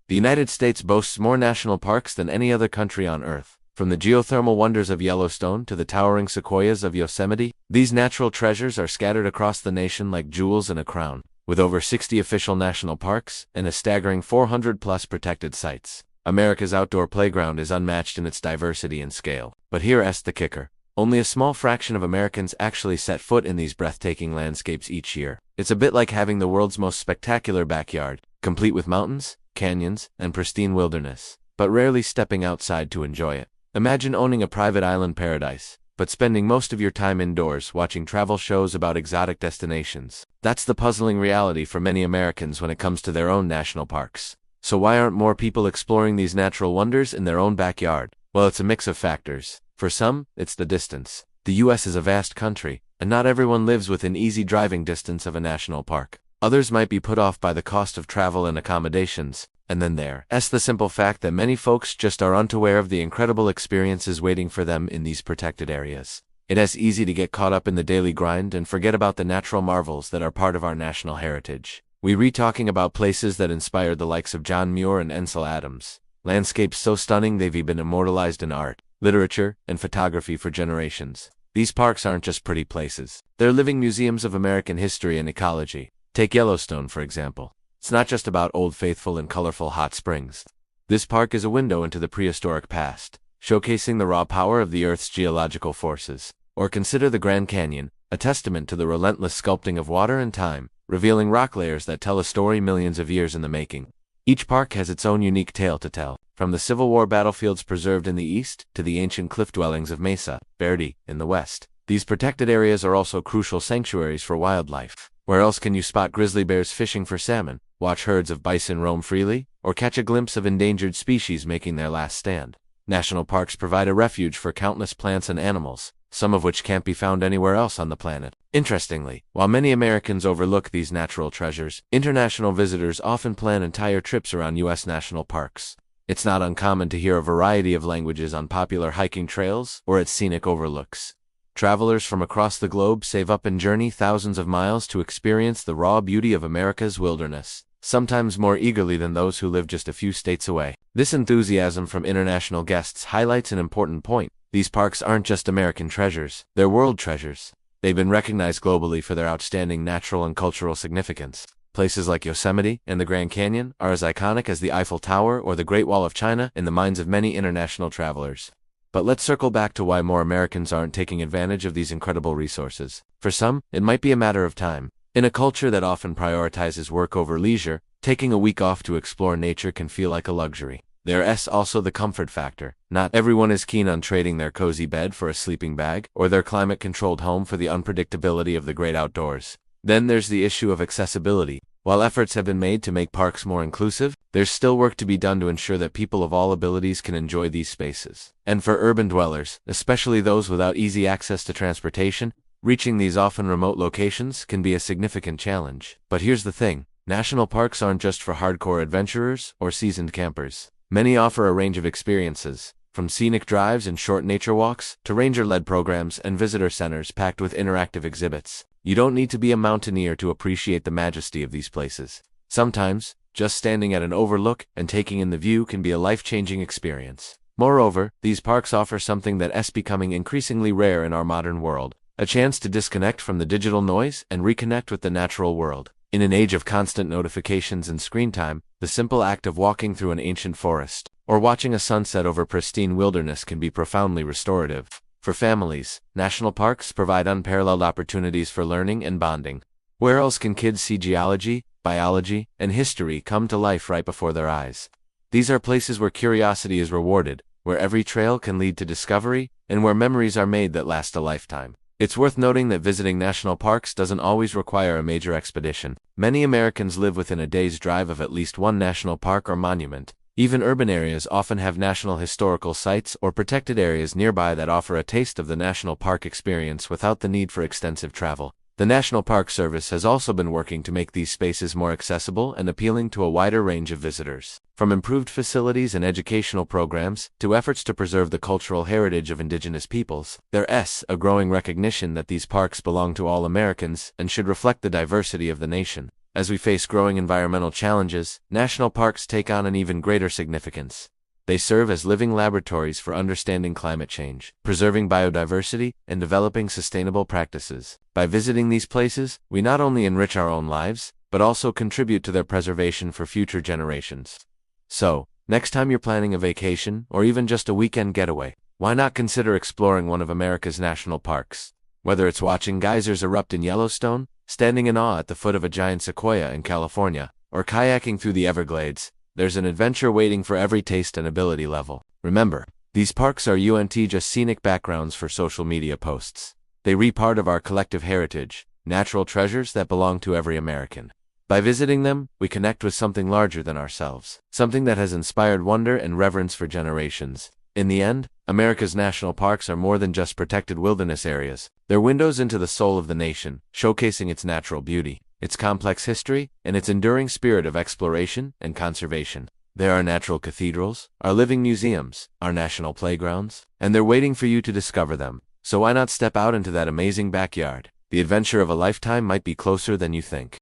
The United States boasts more national parks than any other country on Earth. From the geothermal wonders of Yellowstone to the towering sequoias of Yosemite, these natural treasures are scattered across the nation like jewels in a crown, with over 60 official national parks and a staggering 400-plus protected sites. America's outdoor playground is unmatched in its diversity and scale. But here's the kicker. Only a small fraction of Americans actually set foot in these breathtaking landscapes each year. It's a bit like having the world's most spectacular backyard, complete with mountains, canyons, and pristine wilderness, but rarely stepping outside to enjoy it. Imagine owning a private island paradise, but spending most of your time indoors watching travel shows about exotic destinations. That's the puzzling reality for many Americans when it comes to their own national parks. So why aren't more people exploring these natural wonders in their own backyard? Well, it's a mix of factors. For some, it's the distance. The U.S. is a vast country, and not everyone lives within easy driving distance of a national park. Others might be put off by the cost of travel and accommodations. And then there's the simple fact that many folks just are unaware of the incredible experiences waiting for them in these protected areas. It's easy to get caught up in the daily grind and forget about the natural marvels that are part of our national heritage. We're talking about places that inspired the likes of John Muir and Ansel Adams. Landscapes so stunning they've been immortalized in art, literature, and photography for generations. These parks aren't just pretty places. They're living museums of American history and ecology. Take Yellowstone, for example. It's not just about Old Faithful and colorful hot springs. This park is a window into the prehistoric past, showcasing the raw power of the Earth's geological forces. Or consider the Grand Canyon, a testament to the relentless sculpting of water and time, revealing rock layers that tell a story millions of years in the making. Each park has its own unique tale to tell, from the Civil War battlefields preserved in the east to the ancient cliff dwellings of Mesa Verde in the west. These protected areas are also crucial sanctuaries for wildlife. Where else can you spot grizzly bears fishing for salmon, watch herds of bison roam freely, or catch a glimpse of endangered species making their last stand? National parks provide a refuge for countless plants and animals, some of which can't be found anywhere else on the planet. Interestingly, while many Americans overlook these natural treasures, international visitors often plan entire trips around U.S. national parks. It's not uncommon to hear a variety of languages on popular hiking trails or at scenic overlooks. Travelers from across the globe save up and journey thousands of miles to experience the raw beauty of America's wilderness, sometimes more eagerly than those who live just a few states away. This enthusiasm from international guests highlights an important point. These parks aren't just American treasures, they're world treasures. They've been recognized globally for their outstanding natural and cultural significance. Places like Yosemite and the Grand Canyon are as iconic as the Eiffel Tower or the Great Wall of China in the minds of many international travelers. But let's circle back to why more Americans aren't taking advantage of these incredible resources. For some, it might be a matter of time. In a culture that often prioritizes work over leisure, taking a week off to explore nature can feel like a luxury. There's also the comfort factor. Not everyone is keen on trading their cozy bed for a sleeping bag, or their climate-controlled home for the unpredictability of the great outdoors. Then there's the issue of accessibility. While efforts have been made to make parks more inclusive, there's still work to be done to ensure that people of all abilities can enjoy these spaces. And for urban dwellers, especially those without easy access to transportation, reaching these often remote locations can be a significant challenge. But here's the thing. National parks aren't just for hardcore adventurers or seasoned campers. Many offer a range of experiences, from scenic drives and short nature walks to ranger-led programs and visitor centers packed with interactive exhibits. You don't need to be a mountaineer to appreciate the majesty of these places. Sometimes, just standing at an overlook and taking in the view can be a life-changing experience. Moreover, these parks offer something that's becoming increasingly rare in our modern world, a chance to disconnect from the digital noise and reconnect with the natural world. In an age of constant notifications and screen time, the simple act of walking through an ancient forest or watching a sunset over pristine wilderness can be profoundly restorative. For families, national parks provide unparalleled opportunities for learning and bonding. Where else can kids see geology, biology, and history come to life right before their eyes? These are places where curiosity is rewarded, where every trail can lead to discovery, and where memories are made that last a lifetime. It's worth noting that visiting national parks doesn't always require a major expedition. Many Americans live within a day's drive of at least one national park or monument. Even urban areas often have national historical sites or protected areas nearby that offer a taste of the national park experience without the need for extensive travel. The National Park Service has also been working to make these spaces more accessible and appealing to a wider range of visitors. From improved facilities and educational programs to efforts to preserve the cultural heritage of indigenous peoples, there's a growing recognition that these parks belong to all Americans and should reflect the diversity of the nation. As we face growing environmental challenges, national parks take on an even greater significance. They serve as living laboratories for understanding climate change, preserving biodiversity, and developing sustainable practices. By visiting these places, we not only enrich our own lives, but also contribute to their preservation for future generations. So, next time you're planning a vacation, or even just a weekend getaway, why not consider exploring one of America's national parks? Whether it's watching geysers erupt in Yellowstone, standing in awe at the foot of a giant sequoia in California, or kayaking through the Everglades, there's an adventure waiting for every taste and ability level. Remember, these parks are just scenic backgrounds for social media posts. They re part of our collective heritage, natural treasures that belong to every American. By visiting them, we connect with something larger than ourselves, something that has inspired wonder and reverence for generations. In the end, America's national parks are more than just protected wilderness areas. They're windows into the soul of the nation, showcasing its natural beauty, its complex history, and its enduring spirit of exploration and conservation. They are natural cathedrals, our living museums, our national playgrounds, and they're waiting for you to discover them. So why not step out into that amazing backyard? The adventure of a lifetime might be closer than you think.